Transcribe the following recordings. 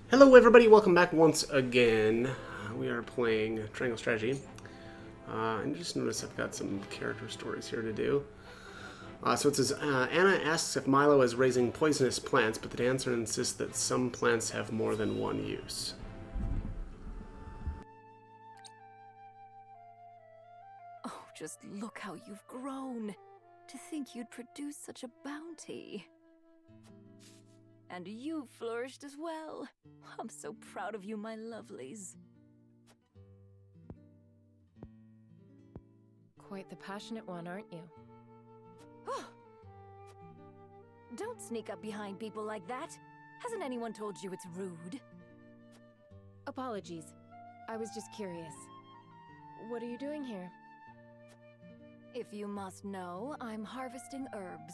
Hello everybody, welcome back once again. We are playing Triangle Strategy. And just notice I've got some character stories here to do. So it says, Anna asks if Milo is raising poisonous plants, but the dancer insists that some plants have more than one use. Oh, just look how you've grown. To think you'd produce such a bounty. And you've flourished as well. I'm so proud of you, my lovelies. Quite the passionate one, aren't you? Don't sneak up behind people like that. Hasn't anyone told you it's rude? Apologies. I was just curious. What are you doing here? If you must know, I'm harvesting herbs.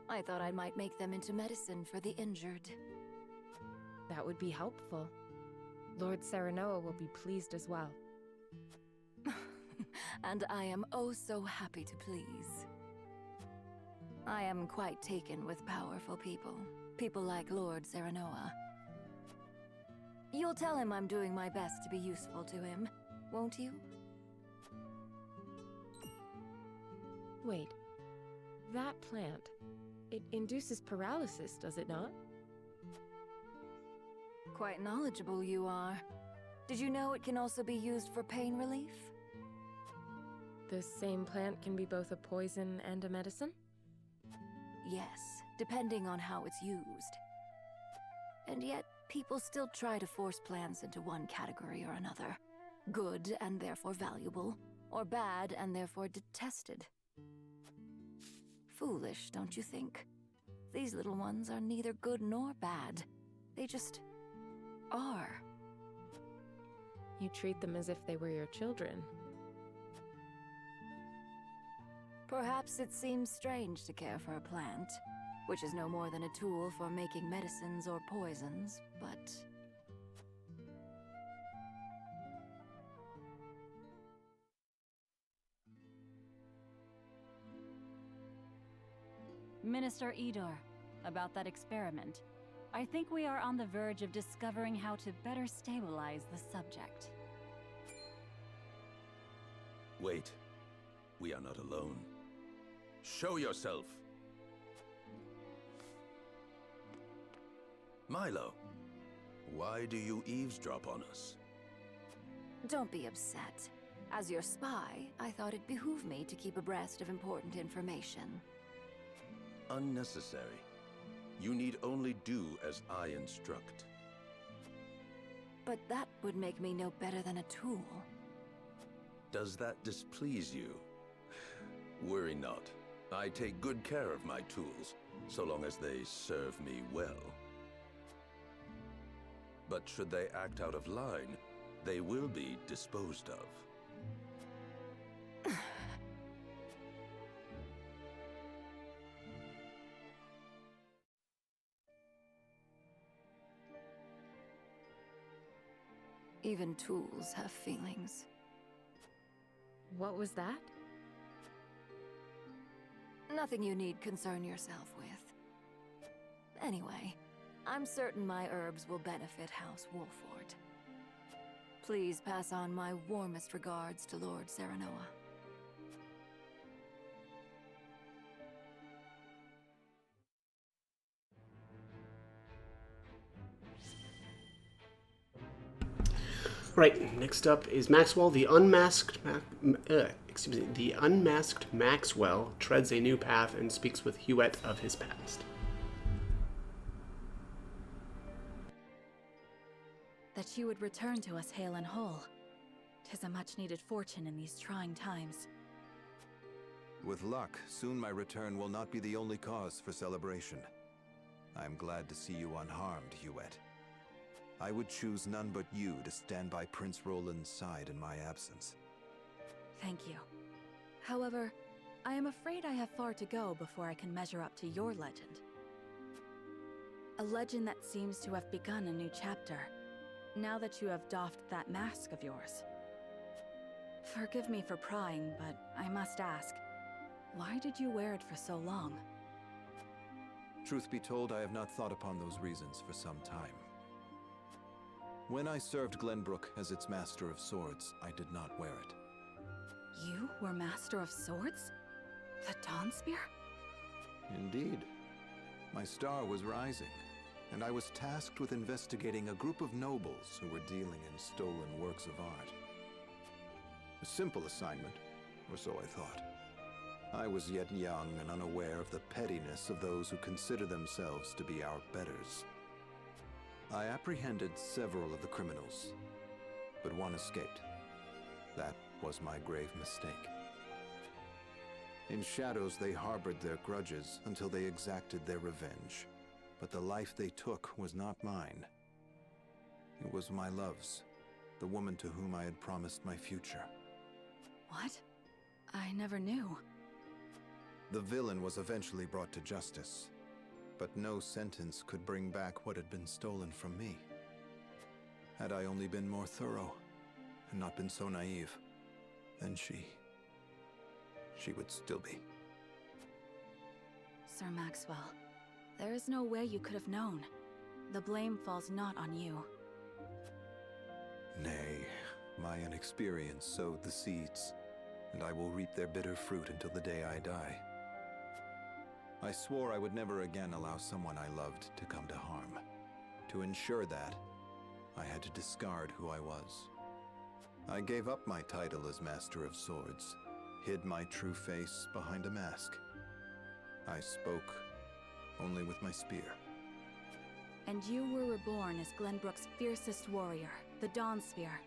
I thought I might make them into medicine for the injured. That would be helpful. Lord Serenoa will be pleased as well. And I am oh so happy to please. I am quite taken with powerful people. People like Lord Serenoa. You'll tell him I'm doing my best to be useful to him, won't you? Wait. That plant. It induces paralysis, does it not? Quite knowledgeable you are. Did you know it can also be used for pain relief? The same plant can be both a poison and a medicine? Yes, depending on how it's used. And yet, people still try to force plants into one category or another. Good and therefore valuable, or bad and therefore detested. Foolish, don't you think? These little ones are neither good nor bad. They just are. You treat them as if they were your children. Perhaps it seems strange to care for a plant, which is no more than a tool for making medicines or poisons, but... Minister Idor, about that experiment. I think we are on the verge of discovering how to better stabilize the subject. Wait. We are not alone. Show yourself! Milo, why do you eavesdrop on us? Don't be upset. As your spy, I thought it behooved me to keep abreast of important information. Unnecessary. You need only do as I instruct. But that would make me no better than a tool. Does that displease you? Worry not. I take good care of my tools, so long as they serve me well. But should they act out of line, they will be disposed of. Even tools have feelings. What was that? Nothing you need concern yourself with. Anyway, I'm certain my herbs will benefit House Wolford. Please pass on my warmest regards to Lord Serenoa. Right, next up is Maxwell. The unmasked Maxwell treads a new path and speaks with Hewitt of his past. That you would return to us hale and whole. 'Tis a much-needed fortune in these trying times. With luck, soon my return will not be the only cause for celebration. I am glad to see you unharmed, Hewitt. I would choose none but you to stand by Prince Roland's side in my absence. Thank you. However, I am afraid I have far to go before I can measure up to your legend. A legend that seems to have begun a new chapter, now that you have doffed that mask of yours. Forgive me for prying, but I must ask, why did you wear it for so long? Truth be told, I have not thought upon those reasons for some time. When I served Glenbrook as its Master of Swords, I did not wear it. You were Master of Swords? The Dawn Spear? Indeed. My star was rising, and I was tasked with investigating a group of nobles who were dealing in stolen works of art. A simple assignment, or so I thought. I was yet young and unaware of the pettiness of those who consider themselves to be our betters. I apprehended several of the criminals, but one escaped. That was my grave mistake. In shadows, they harbored their grudges until they exacted their revenge. But the life they took was not mine. It was my love's, the woman to whom I had promised my future. What? I never knew. The villain was eventually brought to justice, but no sentence could bring back what had been stolen from me. Had I only been more thorough, and not been so naive, then she would still be. Sir Maxwell, there is no way you could have known. The blame falls not on you. Nay, my inexperience sowed the seeds, and I will reap their bitter fruit until the day I die. I swore I would never again allow someone I loved to come to harm. To ensure that, I had to discard who I was. I gave up my title as Master of Swords, hid my true face behind a mask. I spoke only with my spear. And you were reborn as Glenbrook's fiercest warrior, the Dawn Spear.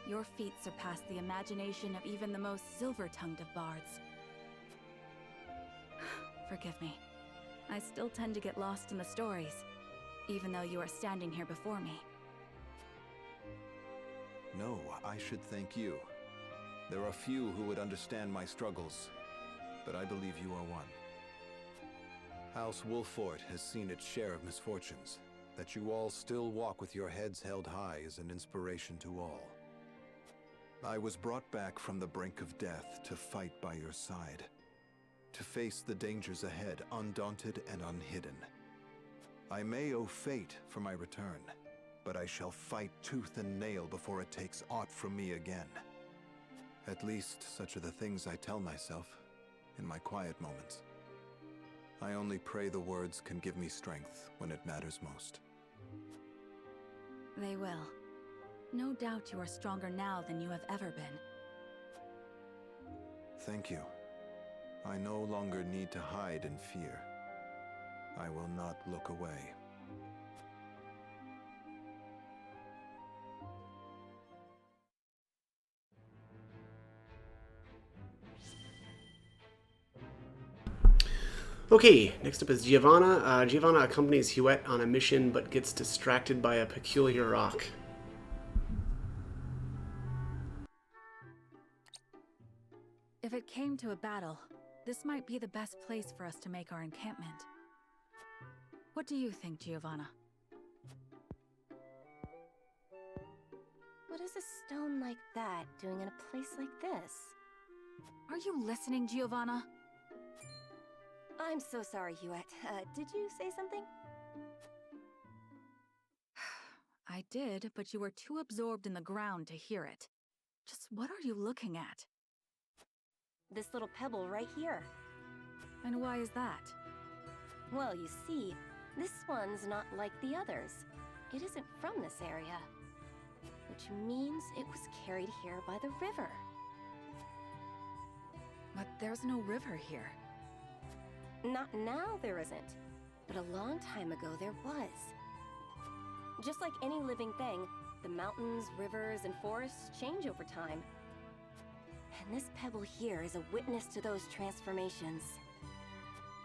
Your feat surpassed the imagination of even the most silver-tongued of bards. Forgive me. I still tend to get lost in the stories, even though you are standing here before me. No, I should thank you. There are few who would understand my struggles, but I believe you are one. House Wolfort has seen its share of misfortunes. That you all still walk with your heads held high is an inspiration to all. I was brought back from the brink of death to fight by your side. To face the dangers ahead, undaunted and unhidden. I may owe fate for my return, but I shall fight tooth and nail before it takes aught from me again. At least, such are the things I tell myself in my quiet moments. I only pray the words can give me strength when it matters most. They will. No doubt you are stronger now than you have ever been. Thank you. I no longer need to hide in fear. I will not look away. Okay, next up is Giovanna. Giovanna accompanies Huette on a mission but gets distracted by a peculiar rock. If it came to a battle, this might be the best place for us to make our encampment. What do you think, Giovanna? What is a stone like that doing in a place like this? Are you listening, Giovanna? I'm so sorry, Huette. Did you say something? I did, but you were too absorbed in the ground to hear it. Just what are you looking at? This little pebble right here. And why is that? Well, you see, this one's not like the others. It isn't from this area. Which means it was carried here by the river. But there's no river here. Not now there isn't, but a long time ago there was. Just like any living thing, the mountains, rivers, and forests change over time. And this pebble here is a witness to those transformations.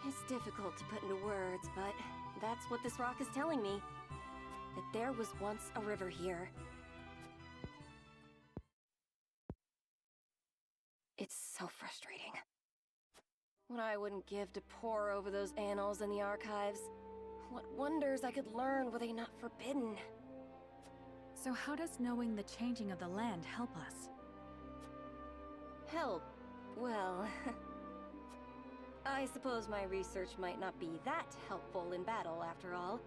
It's difficult to put into words, but that's what this rock is telling me. That there was once a river here. It's so frustrating. What I wouldn't give to pore over those annals in the archives. What wonders I could learn were they not forbidden. So how does knowing the changing of the land help us? Help? Well... I suppose my research might not be that helpful in battle, after all.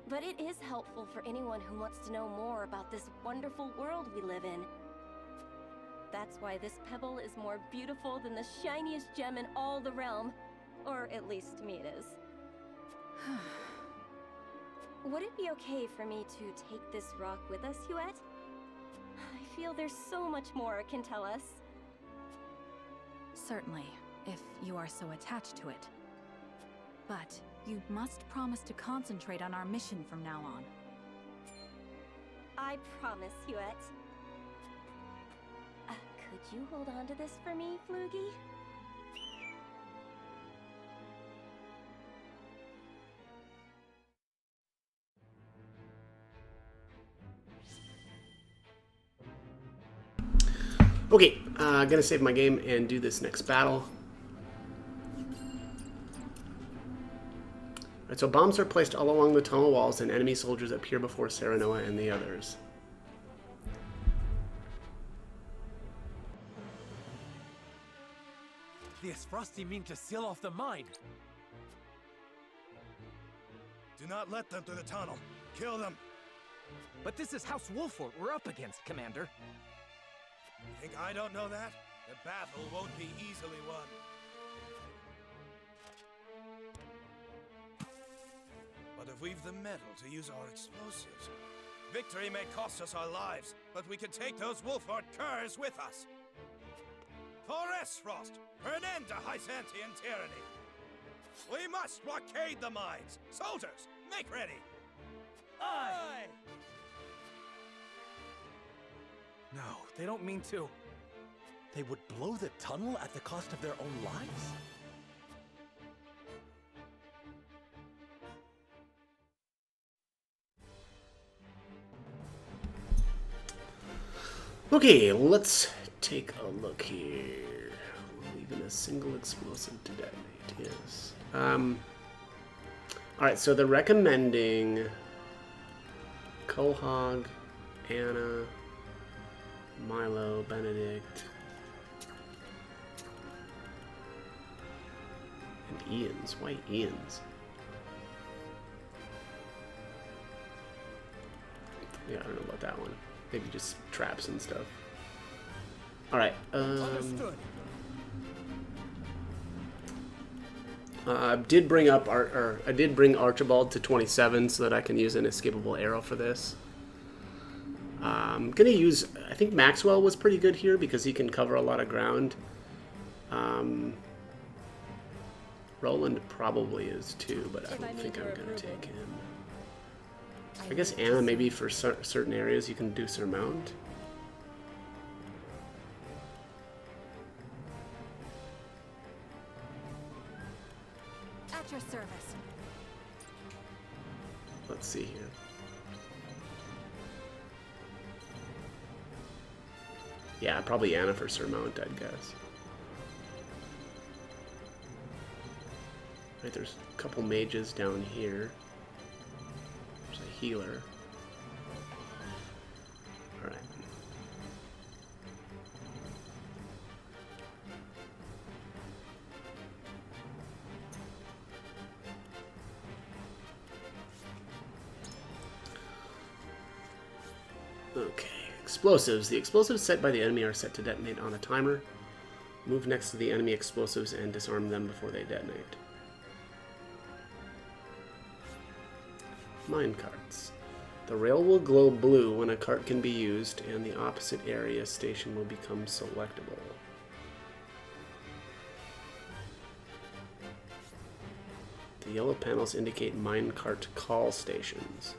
But it is helpful for anyone who wants to know more about this wonderful world we live in. That's why this pebble is more beautiful than the shiniest gem in all the realm. Or at least to me it is. Would it be okay for me to take this rock with us, Huette? I feel there's so much more it can tell us. Certainly, if you are so attached to it. But you must promise to concentrate on our mission from now on. I promise, Huette. Could you hold on to this for me, Floogie? Okay, gonna save my game and do this next battle. Alright, so bombs are placed all along the tunnel walls and enemy soldiers appear before Serenoa and the others. The Aesfrosti mean to seal off the mine. Do not let them through the tunnel. Kill them. But this is House Wolfort we're up against, Commander. You think I don't know that? The battle won't be easily won. But if we've the metal to use our explosives, victory may cost us our lives, but we can take those Wolfort curs with us. For Aesfrost, for an end to Hyzantian tyranny. We must blockade the mines. Soldiers, make ready. Aye! No, they don't mean to. They would blow the tunnel at the cost of their own lives? Okay, let's take a look here. Leaving a single explosive to detonate, yes. Alright, so they're recommending Quahog, Anna, Milo, Benedict, and Ian's. Why Ian's? Yeah, I don't know about that one. Maybe just traps and stuff. Alright, Understood. I did bring Archibald to 27 so that I can use an escapable arrow for this. I'm gonna use, I think Maxwell was pretty good here because he can cover a lot of ground. Roland probably is too, but I don't think I'm gonna take him. I guess Anna, maybe for certain areas you can do Surmount. At your service. Let's see here. Yeah, probably Anna for Surmount, I'd guess. Right, there's a couple mages down here. There's a healer. Alright. Okay, explosives. The explosives set by the enemy are set to detonate on a timer. Move next to the enemy explosives and disarm them before they detonate. Mine carts. The rail will glow blue when a cart can be used, and the opposite area station will become selectable. The yellow panels indicate minecart call stations.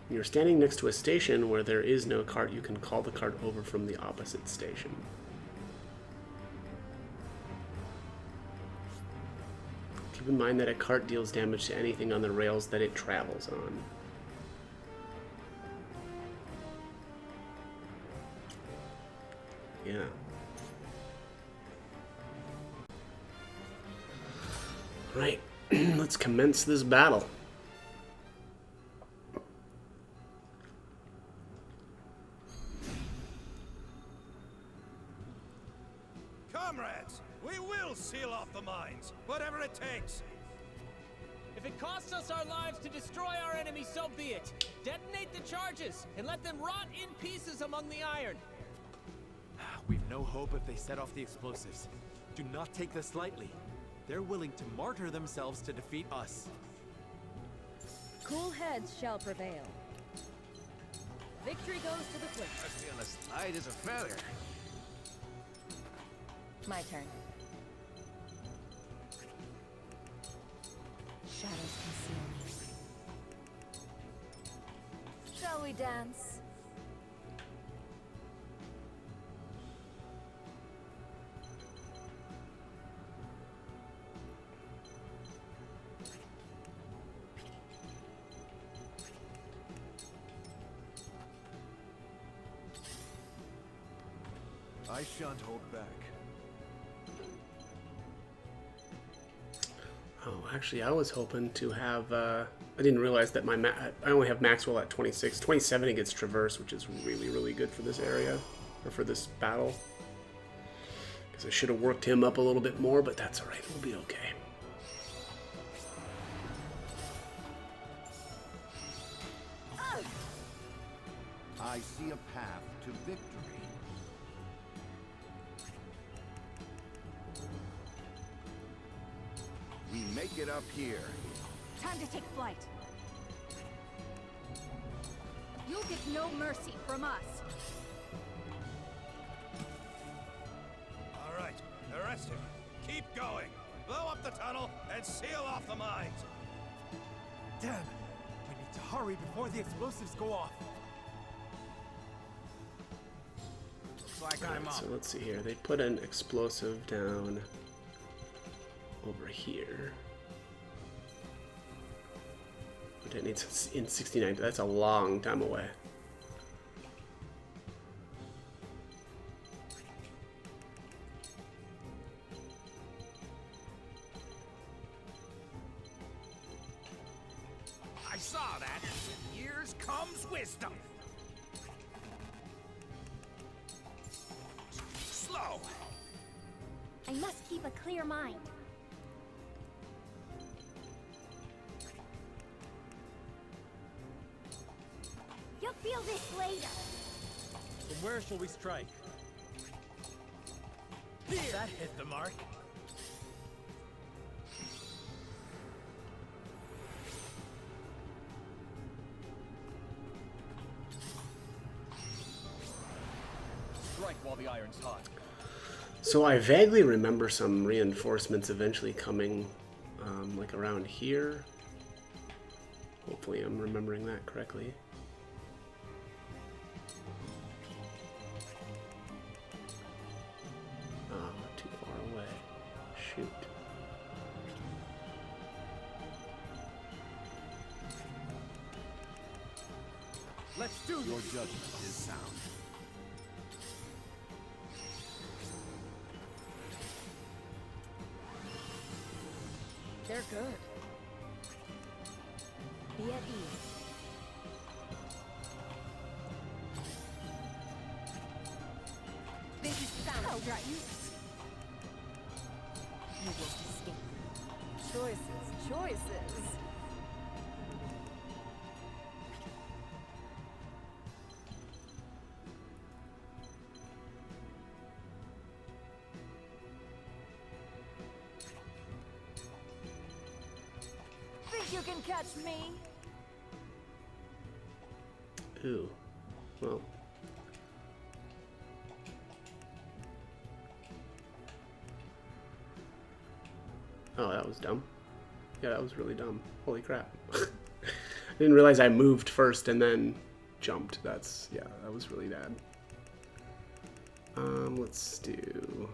When you're standing next to a station where there is no cart, you can call the cart over from the opposite station. Keep in mind that a cart deals damage to anything on the rails that it travels on. Yeah. Right, let's commence this battle. seal off the mines. Whatever it takes. If it costs us our lives to destroy our enemy, so be it. Detonate the charges and let them rot in pieces among the iron. We've no hope if they set off the explosives. Do not take this lightly. They're willing to martyr themselves to defeat us. Cool heads shall prevail. Victory goes to the quick. Must be on the slide is a failure. My turn. Shadows conceal me. Shall we dance? I shan't hold back. Oh, actually, I was hoping to have, I didn't realize that I only have Maxwell at 26. 27 it gets Traverse, which is really, really good for this area, or for this battle. Because I should have worked him up a little bit more, but that's alright, we'll be okay. I see a path to victory. We make it up here. Time to take flight. You'll get no mercy from us. All right, arrest him. Keep going. Blow up the tunnel and seal off the mines. Damn! We need to hurry before the explosives go off. Looks like I'm Alright, up. so let's see here. They put an explosive down over here. But it needs in 69. That's a long time away. I saw that. With years comes wisdom. Slow. I must keep a clear mind. You'll feel this later. Then where shall we strike? That hit the mark. Strike while the iron's hot. So I vaguely remember some reinforcements eventually coming, like around here. Hopefully I'm remembering that correctly. Oh, too far away. Shoot. Let's do Your judgment is sound. They're good. Be at ease. This is sound right. You won't escape. Choices, choices. Think you can catch me? Ooh. Well. Oh, that was dumb. Yeah, that was really dumb. Holy crap. I didn't realize I moved first and then jumped. Yeah, that was really bad. Let's do...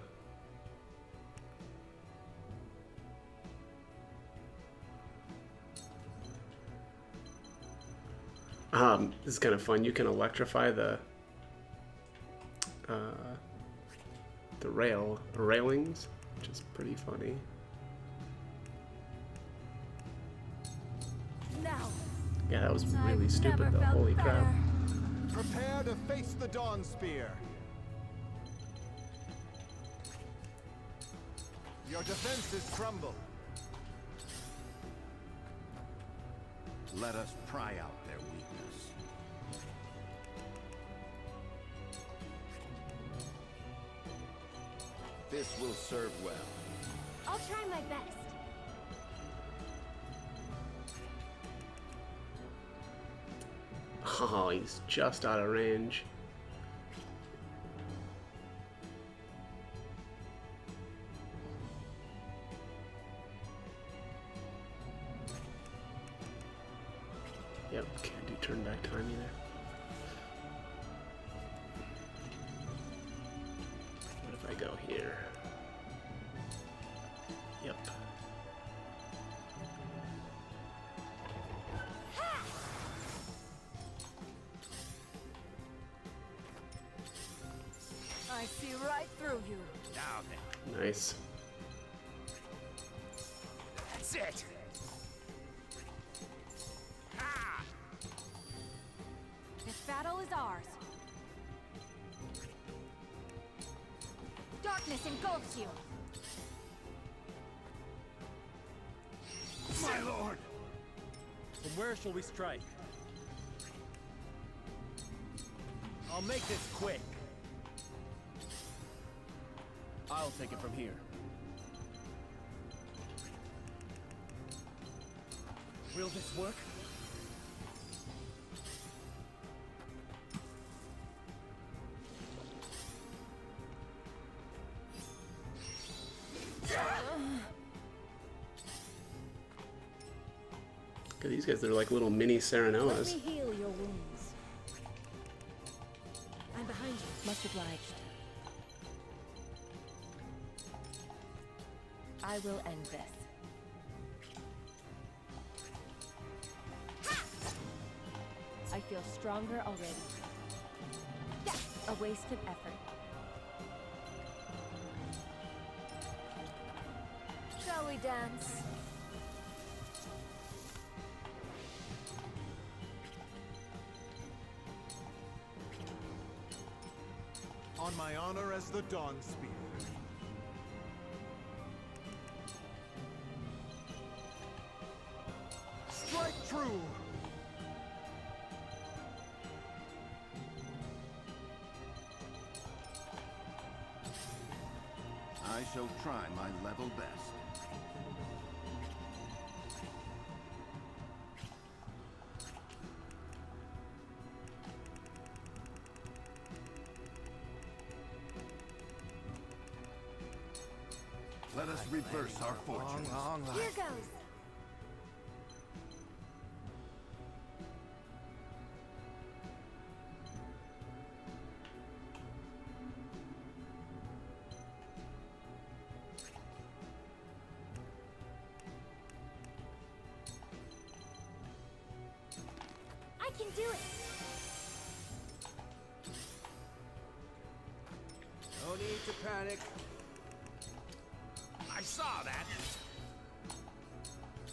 this is kind of fun. You can electrify the railings, which is pretty funny. Now. Yeah, that was really I've stupid never though. felt Holy crap. better. Prepare to face the Dawn Spear. Your defenses crumble. Let us pry out their weakness. This will serve well. I'll try my best. Oh, he's just out of range. Yep, can't do turn back time either. What if I go here? Yep. I see right through you. Now then, Nice. that's it. Ah! This battle is ours. Darkness engulfs you. My lord! From where shall we strike? I'll make this quick. I'll take it from here. Will this work? Look at these guys, they're like little mini Let Serenoas. me heal your wounds. I'm behind you. Much obliged. I will end this. I feel stronger already. A waste of effort. Shall we dance? On my honor as the Dawn Spear. Strike true! I shall try my level best. Let us reverse our fortunes. Long Here life. goes. I can do it. No need to panic. I saw that.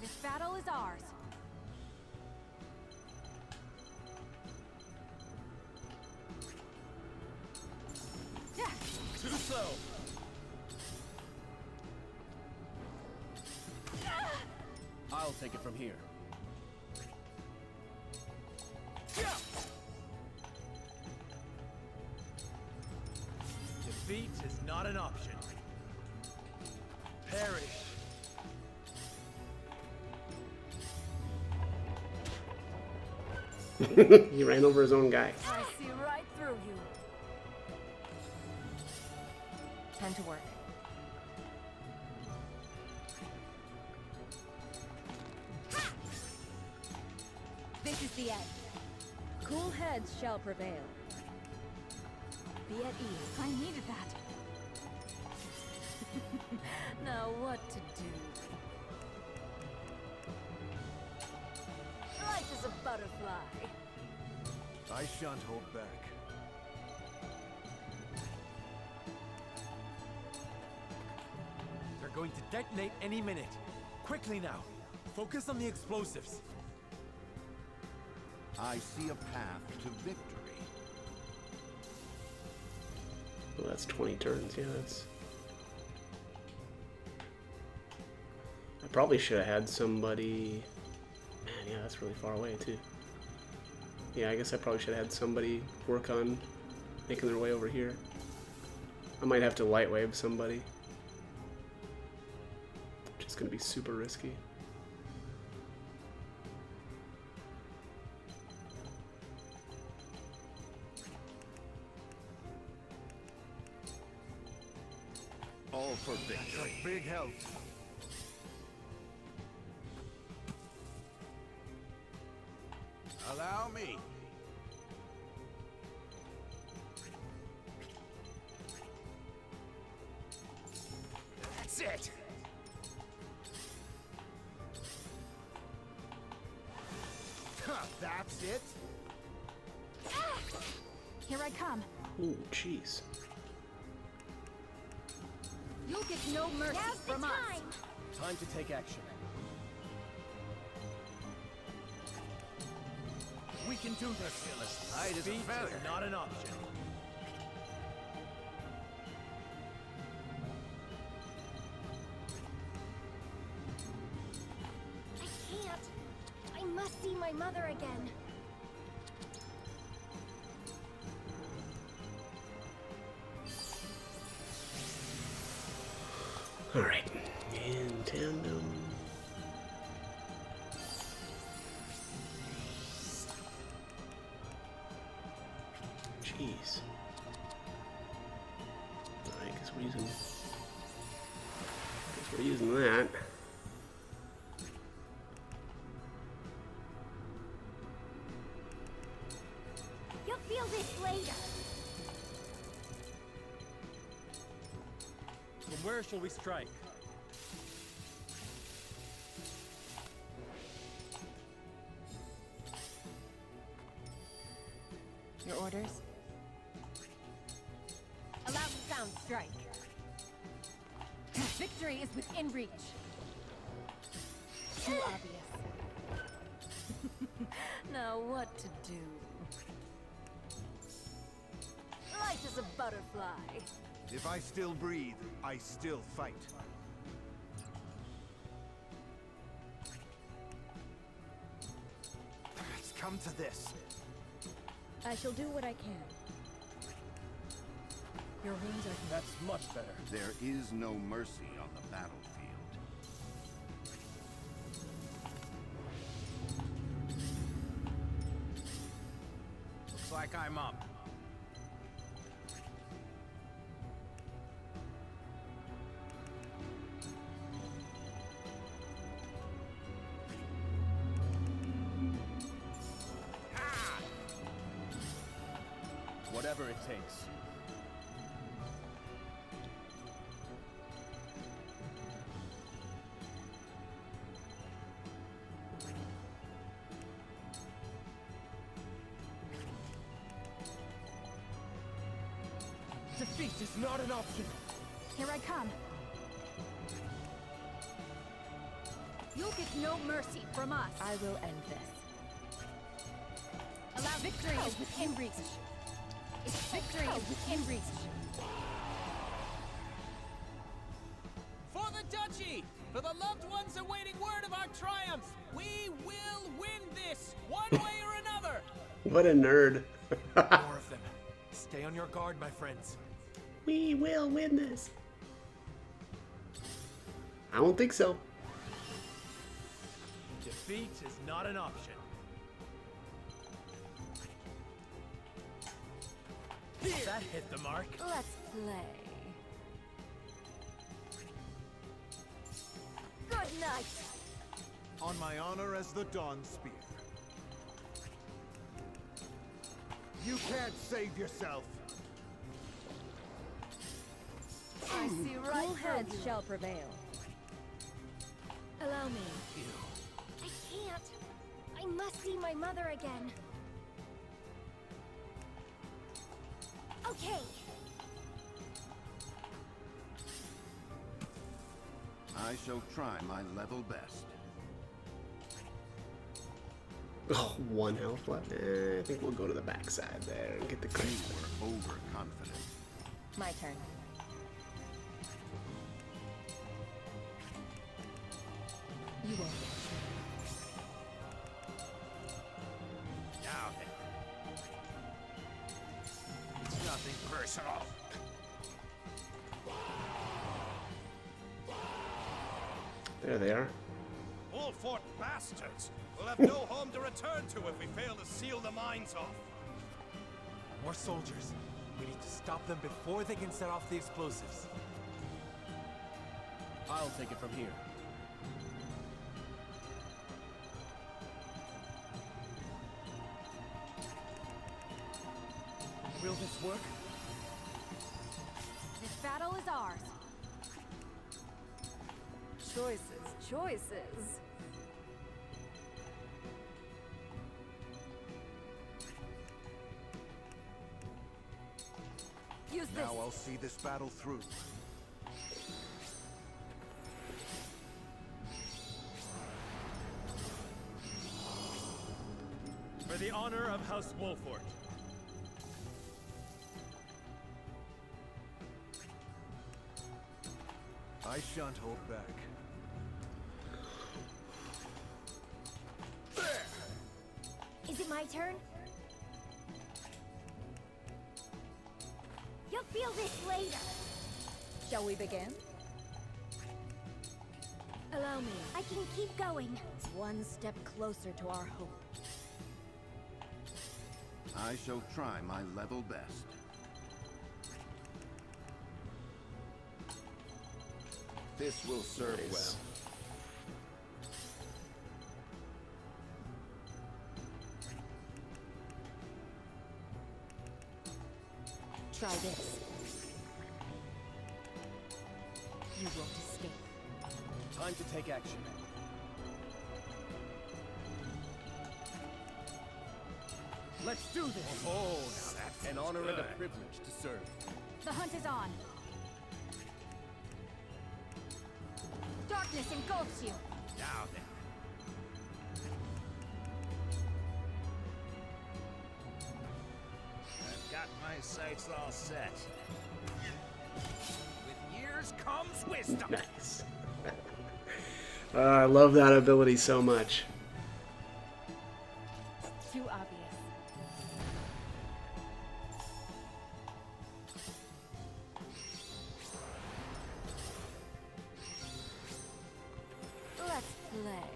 This battle is ours. Too slow. I'll take it from here. Defeat is not an option. Perish. He ran over his own guy. I see right through you. Time to work. This is the end. Cool heads shall prevail. Be at ease. I needed that. Now what to do? Light as a butterfly. I shan't hold back. They're going to detonate any minute. Quickly now. Focus on the explosives. I see a path to victory. Well, that's 20 turns, yeah, that's... probably should have had somebody... Man, yeah, that's really far away, too. Yeah, I guess I probably should have had somebody work on making their way over here. I might have to light wave somebody. Which is going to be super risky. All for victory. Big help. Allow me. That's it. That's it. Here I come. Ooh, jeez. You'll get no mercy from us. Time to take action. We can do this. Hide is a feather. Not an option. I can't. I must see my mother again. Alright. In tandem. Jeez. Alright, guess we're using that. You'll feel this later. From where shall we strike? Your orders? Allow the sound strike. Victory is within reach. Too obvious. Now what to do? Light as a butterfly. If I still breathe, I still fight. It's come to this. I shall do what I can. Your wounds are... That's much better. There is no mercy on the battlefield. Looks like I'm up. Whatever it takes. Defeat is not an option. Here I come. You'll get no mercy from us. I will end this. Allow victory is within reach. Victory is within reach. For the duchy! For the loved ones awaiting word of our triumph! We will win this, one way or another! What a nerd. More of them. Stay on your guard, my friends. We will win this. I don't think so. Defeat is not an option. That hit the mark. Let's play. Good night. On my honor as the Dawn Spear. You can't save yourself. I see right. Cool heads shall prevail. Allow me. I can't. I must see my mother again. Okay. I shall try my level best. Oh, 1 health left. I think we'll go to the backside there and get the crit. You were overconfident. My turn. There they are. Wolfort bastards! We'll have no home to return to if we fail to seal the mines off. More soldiers. We need to stop them before they can set off the explosives. I'll take it from here. Will this work? This battle is ours. Choices, choices. Use this. Now I'll see this battle through. For the honor of House Wolfort. I shan't hold back. Is it my turn? You'll feel this later. Shall we begin? Allow me. I can keep going. One step closer to our hope. I shall try my level best. This will serve well. Try this. You won't escape. Time to take action. Let's do this! Oh, now that's an honor and a good. privilege to serve. The hunt is on. Darkness engulfs you. Now then. I've got my sights all set. With years comes wisdom. Nice. I love that ability so much. Too obvious. Let's play.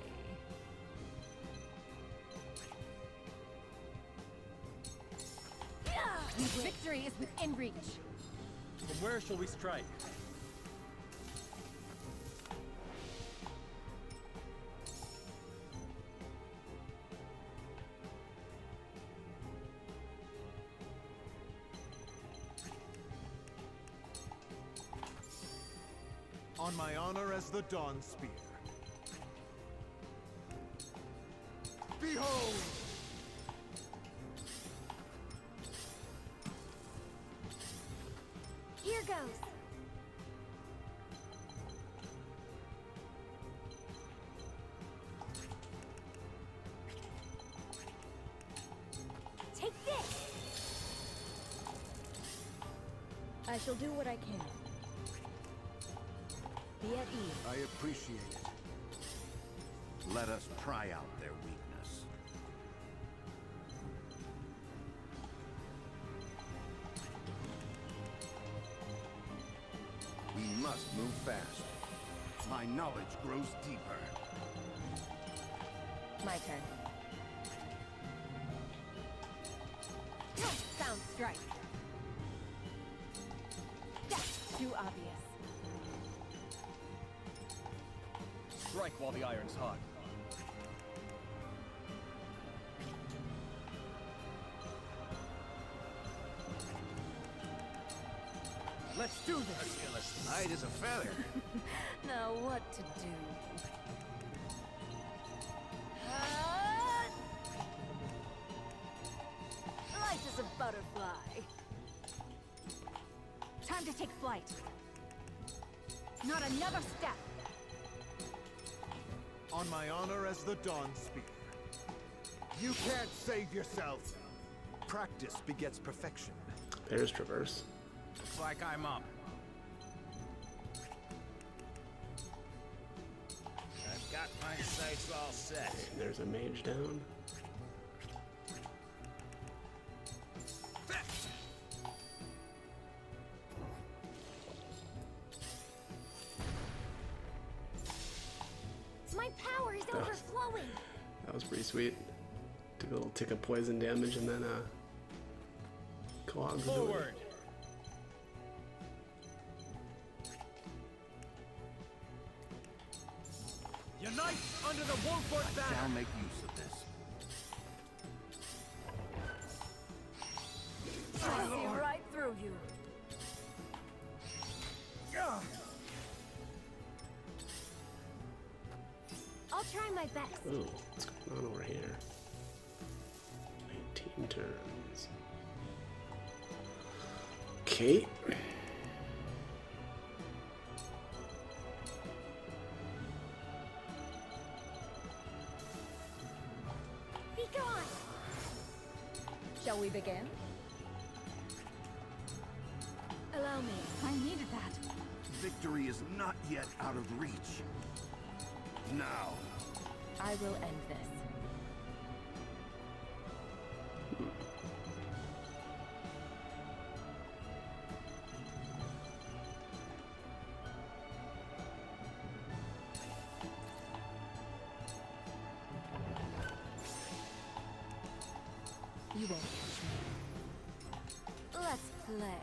Victory is within reach. From where shall we strike? On my honor as the Dawn Spear. Behold! Here goes. Take this. I shall do what I can. Be at ease. I appreciate it. Let us try out their weakness. We must move fast. My knowledge grows deeper. My turn. Sound strike. That's too obvious. Strike while the iron's hot. Let's do this! I feel as light as a feather. Now what to do? Light as a butterfly. Time to take flight. Not another step. On my honor as the Dawn Spear. You can't save yourself. Practice begets perfection. There's Traverse. Looks like I'm up. I've got my sights all set. There's a mage down. My power is overflowing. That was pretty sweet. Took a little tick of poison damage and then Clogs. Forward. Unite under the Wolford banner. I shall make use of this. I see right through you. I'll try my best. Oh, what's going on over here? 19 turns. Okay. Be gone. Shall we begin? Allow me. I needed that. Victory is not yet out of reach. Now. I will end this. You won't catch me. Let's play.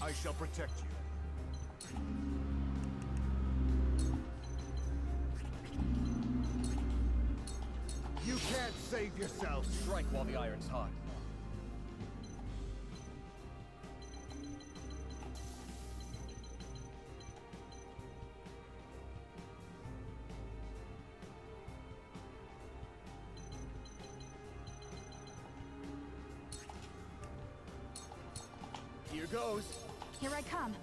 I shall protect you. You can't save yourself. Strike while the iron's hot. Here goes. Here I come.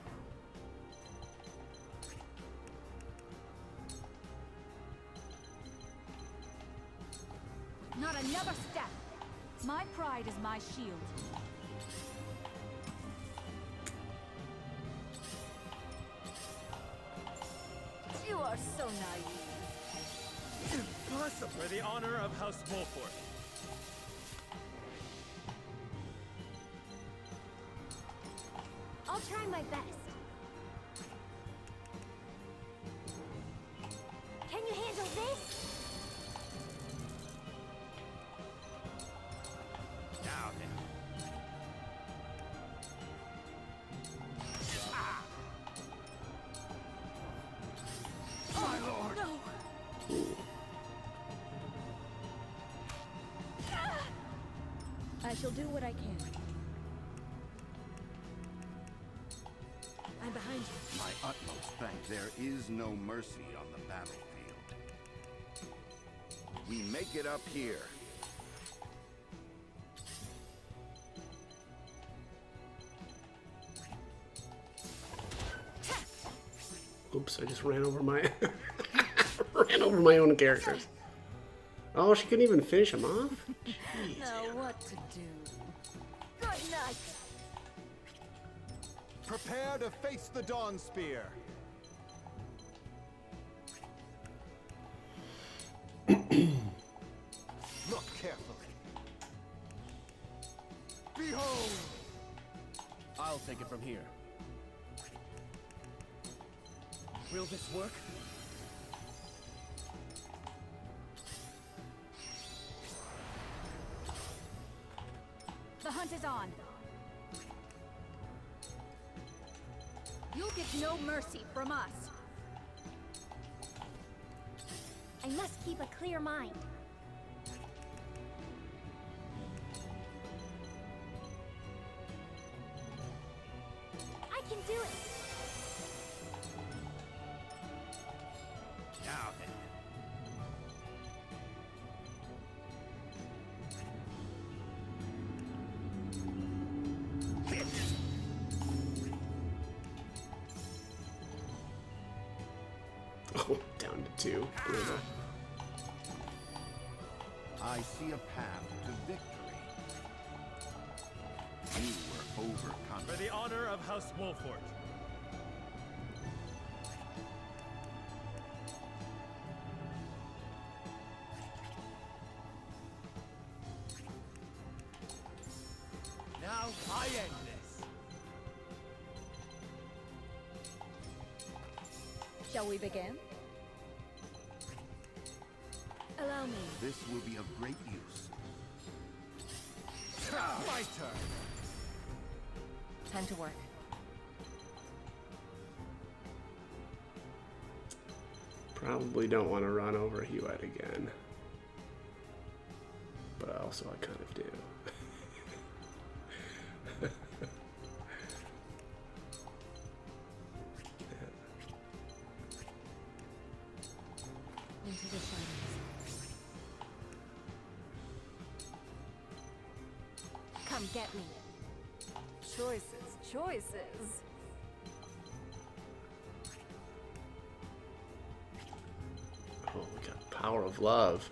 Not another step. My pride is my shield. You are so naive. Impossible. For the honor of House Wolford. I'll try my best. Can you handle this? Now then. My lord. No. I shall do what I can. I'm behind you. My utmost thanks. There is no mercy on the battlefield. We make it up here. Oops, I just ran over my ran over my own characters. Oh, she couldn't even finish him off? Jeez. Now what to do? Good night. Prepare to face the Dawn Spear. Look carefully. Behold! I'll take it from here. Will this work? The hunt is on. You'll get no mercy from us. I must keep a clear mind. I can do it. Now then. Oh, down to 2. Brutal. I see a path to victory. You were overconfident. For the honor of House Wolfort. Now I end this. Shall we begin? Allow me. This will be of great use. My turn. Time to work. Probably don't want to run over Hewitt again. But also I kind of do. Into the shadows. Come get me. Choices, choices. Oh, we got power of love.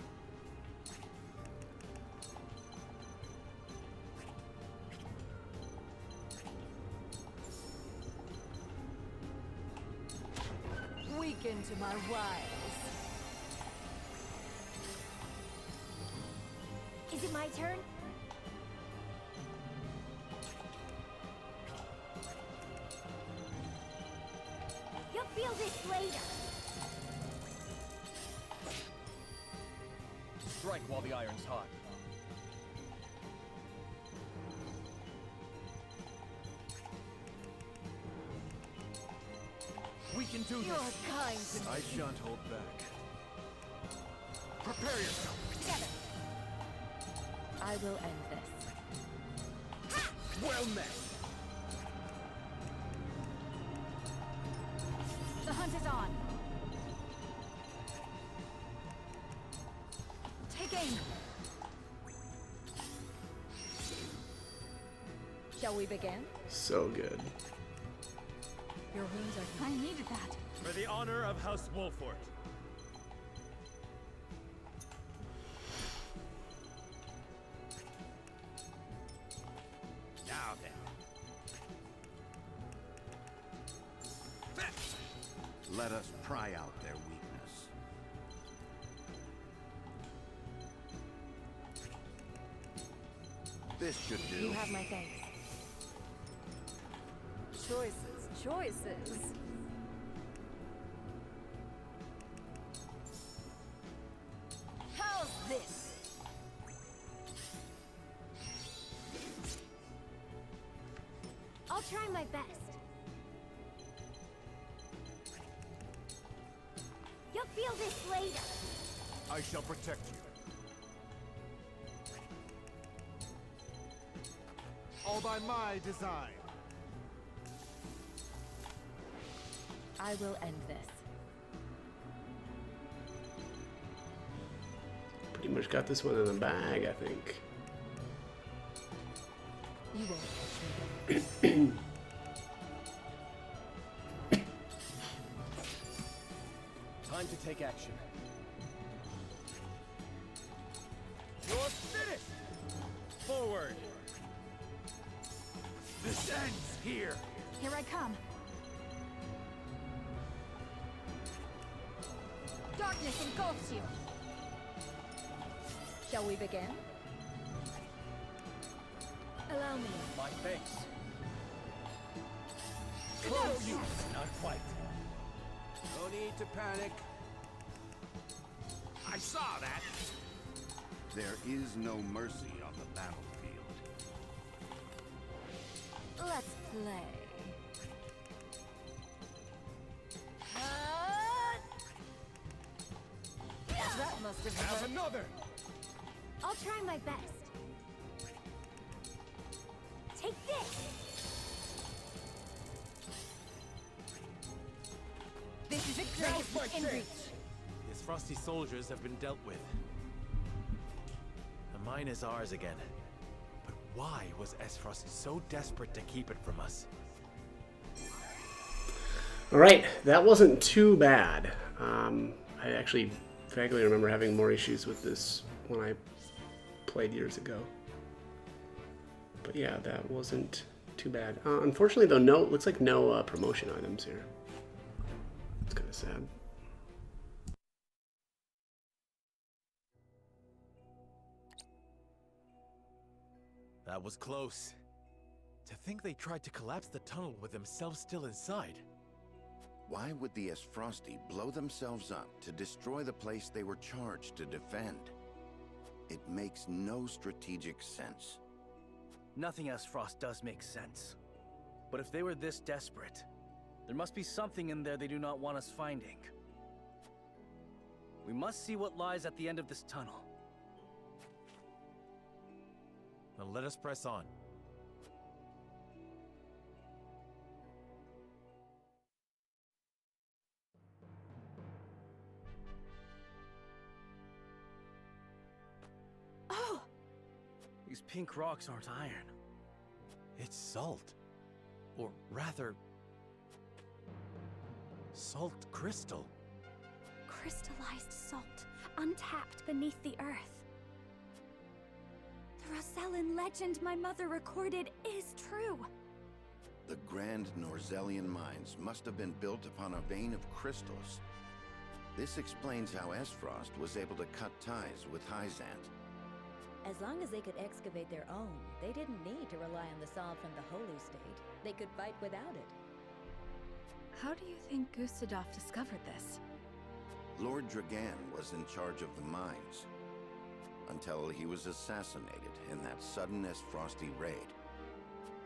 Weaken to my wiles. Is it my turn? You'll feel this later. Strike while the iron's hot. We can do You're this. kind to me. I shan't hold back. Prepare yourself. Together. I will end this. Well met. The hunt is on. Take aim. Shall we begin? So good. Your wounds are I needed that. For the honor of House Wolfort. Now then. Let us pry out their weakness. This should do. You have my thanks. Choices, choices. How's this? I'll try my best. You'll feel this later. I shall protect you. All by my design. I will end this. Pretty much got this one in the bag, I think. You won't catch me. Time to take action. You're finished! Forward! This ends here! Here I come. Darkness engulfs you. Shall we begin? Allow me. My thanks. Close you! Not quite. No need to panic. I saw that. There is no mercy on the battlefield. Let's play. That must have Have hurt. another! I'll try my best. Take this! This is a Now's my great in chance. reach. The Aesfrosti soldiers have been dealt with. The mine is ours again. But why was Aesfrosti so desperate to keep it from us? All right, that wasn't too bad. I actually vaguely remember having more issues with this when I played years ago. But yeah, that wasn't too bad. Unfortunately, though, looks like no promotion items here. It's kind of sad. That was close. To think they tried to collapse the tunnel with themselves still inside. Why would the Aesfrosti blow themselves up to destroy the place they were charged to defend? It makes no strategic sense. Nothing Aesfrost does make sense. But if they were this desperate, there must be something in there they do not want us finding. We must see what lies at the end of this tunnel. Now let us press on. Oh! These pink rocks aren't iron. It's salt. Or rather, salt crystal. Crystallized salt, untapped beneath the earth. The Rosellan legend my mother recorded is true. The Grand Norzellian mines must have been built upon a vein of crystals. This explains how Aesfrost was able to cut ties with Hyzant. As long as they could excavate their own, they didn't need to rely on the salt from the Holy State. They could fight without it. How do you think Gustadolf discovered this? Lord Dragan was in charge of the mines, until he was assassinated in that sudden Aesfrosti raid,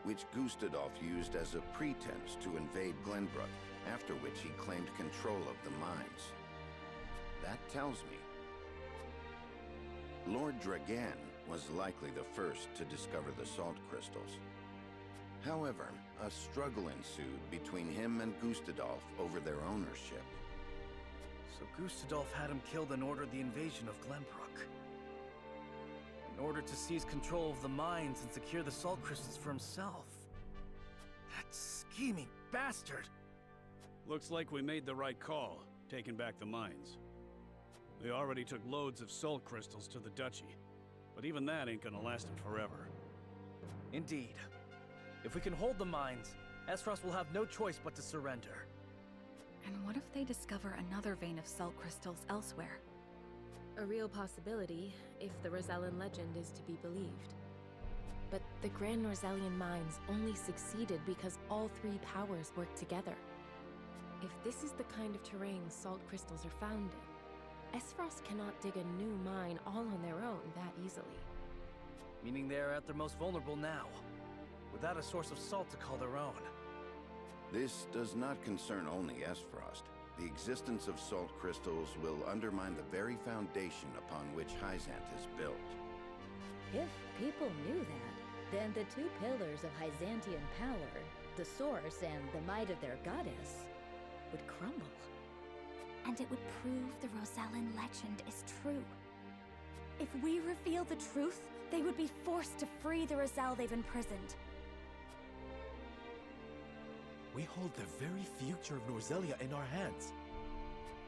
which Gustadolf used as a pretense to invade Glenbrook, after which he claimed control of the mines. That tells me Lord Dragan was likely the first to discover the salt crystals. However, a struggle ensued between him and Gustadolf over their ownership. So Gustadolf had him killed in order of the invasion of Glenbrook. In order to seize control of the mines and secure the salt crystals for himself. That scheming bastard! Looks like we made the right call, taking back the mines. They already took loads of salt crystals to the Duchy, but even that ain't gonna last them forever. Indeed. If we can hold the mines, Aesfrost will have no choice but to surrender. And what if they discover another vein of salt crystals elsewhere? A real possibility, if the Rosellan legend is to be believed. But the Grand Norzellian mines only succeeded because all three powers worked together. If this is the kind of terrain salt crystals are found in, Aesfrost cannot dig a new mine all on their own that easily. Meaning they are at their most vulnerable now, without a source of salt to call their own. This does not concern only Aesfrost. The existence of salt crystals will undermine the very foundation upon which Hyzant is built. If people knew that, then the two pillars of Hyzantian power, the source and the might of their goddess, would crumble. And it would prove the Rosellan legend is true. If we reveal the truth, they would be forced to free the Rosell they've imprisoned. We hold the very future of Norzellia in our hands.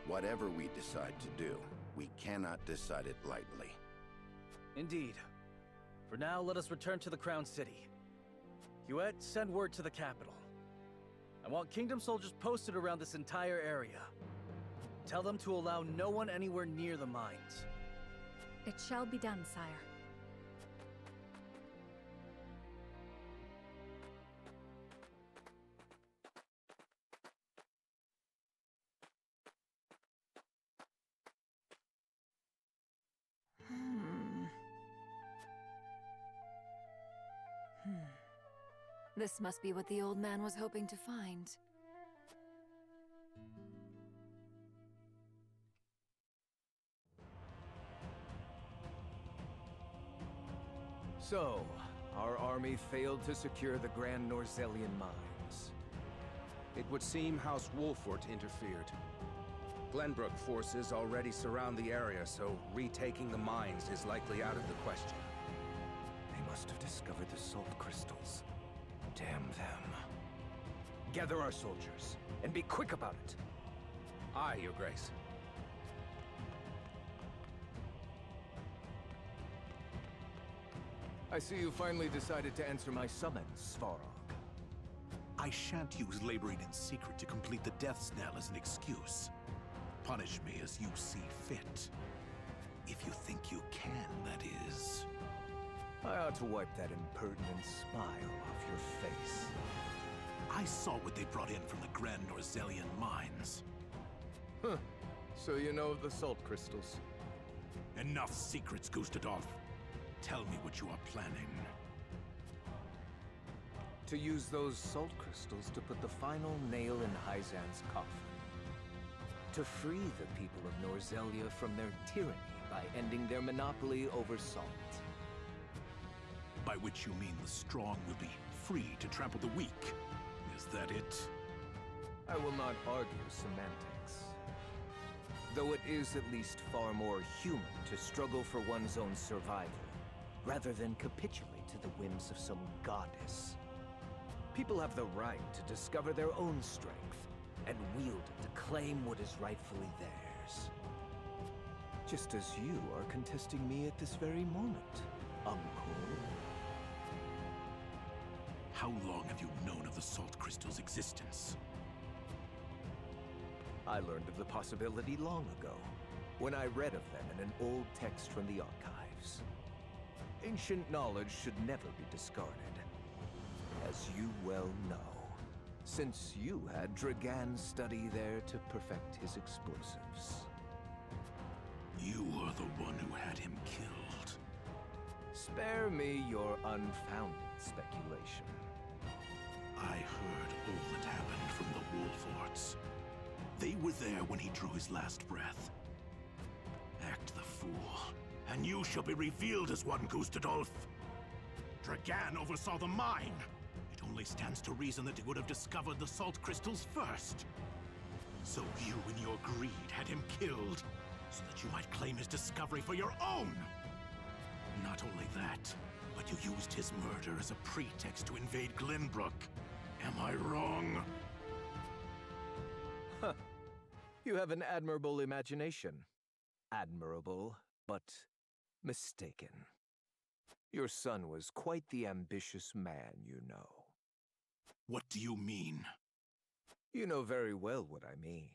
Whatever we decide to do, we cannot decide it lightly. Indeed. For now, let us return to the Crown City. Hewitt, send word to the capital. I want Kingdom soldiers posted around this entire area. Tell them to allow no one anywhere near the mines. It shall be done, sire. This must be what the old man was hoping to find. So, our army failed to secure the Grand Norzellian mines. It would seem House Wolfort interfered. Glenbrook forces already surround the area, so retaking the mines is likely out of the question. They must have discovered the salt crystals. Damn them. Gather our soldiers, and be quick about it. Aye, Your Grace. I see you finally decided to answer my summons, Svarog. I shan't use laboring in secret to complete the death knell as an excuse. Punish me as you see fit. If you think you can, that is. I ought to wipe that impertinent smile off your face. I saw what they brought in from the Grand Norzelian mines. Huh. So you know of the salt crystals? Enough secrets, Gustadolf. Tell me what you are planning. To use those salt crystals to put the final nail in Hyzan's coffin. To free the people of Norzelia from their tyranny by ending their monopoly over salt. By which you mean the strong will be free to trample the weak. Is that it? I will not argue semantics. Though it is at least far more human to struggle for one's own survival, rather than capitulate to the whims of some goddess. People have the right to discover their own strength, and wield it to claim what is rightfully theirs. Just as you are contesting me at this very moment, Uncle. How long have you known of the salt crystal's existence? I learned of the possibility long ago, when I read of them in an old text from the archives. Ancient knowledge should never be discarded, as you well know, since you had Dragan study there to perfect his explosives. You are the one who had him killed. Spare me your unfounded speculation. I heard all that happened from the Wolforts. They were there when he drew his last breath. Act the fool, and you shall be revealed as one, Gustadolf. Dragan oversaw the mine. It only stands to reason that he would have discovered the salt crystals first. So you, in your greed, had him killed, so that you might claim his discovery for your own. Not only that, but you used his murder as a pretext to invade Glenbrook. Am I wrong? Huh. You have an admirable imagination. Admirable, but mistaken. Your son was quite the ambitious man, you know. What do you mean? You know very well what I mean.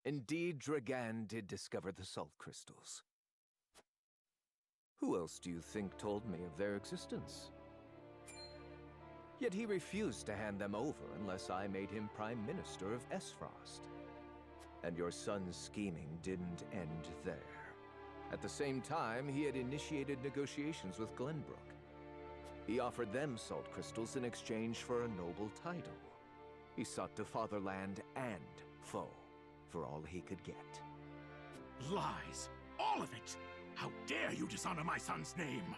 Indeed, Dragan did discover the salt crystals. Who else do you think told me of their existence? Yet he refused to hand them over unless I made him Prime Minister of Aesfrost. And your son's scheming didn't end there. At the same time, he had initiated negotiations with Glenbrook. He offered them salt crystals in exchange for a noble title. He sought to fatherland and foe for all he could get. Lies! All of it! How dare you dishonor my son's name!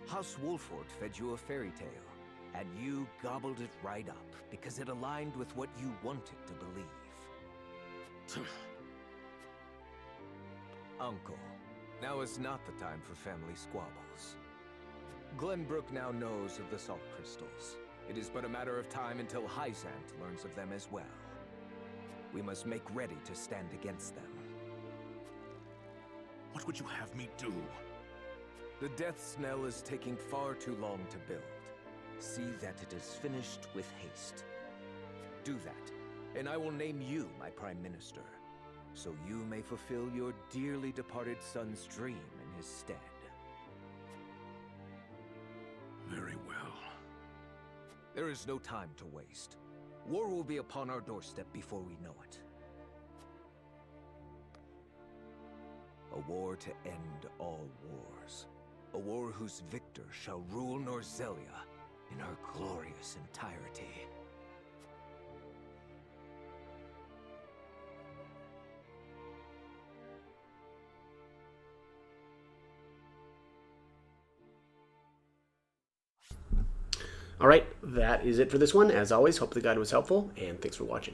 House Wolfort fed you a fairy tale, and you gobbled it right up because it aligned with what you wanted to believe. Uncle, now is not the time for family squabbles. Glenbrook now knows of the salt crystals. It is but a matter of time until Hyzant learns of them as well. We must make ready to stand against them. What would you have me do? The death knell is taking far too long to build. See that it is finished with haste. Do that, and I will name you my Prime Minister, so you may fulfill your dearly departed son's dream in his stead. Very well. There is no time to waste. War will be upon our doorstep before we know it. A war to end all wars. A war whose victor shall rule Norzelia in her glorious entirety. All right, that is it for this one. As always, hope the guide was helpful, and thanks for watching.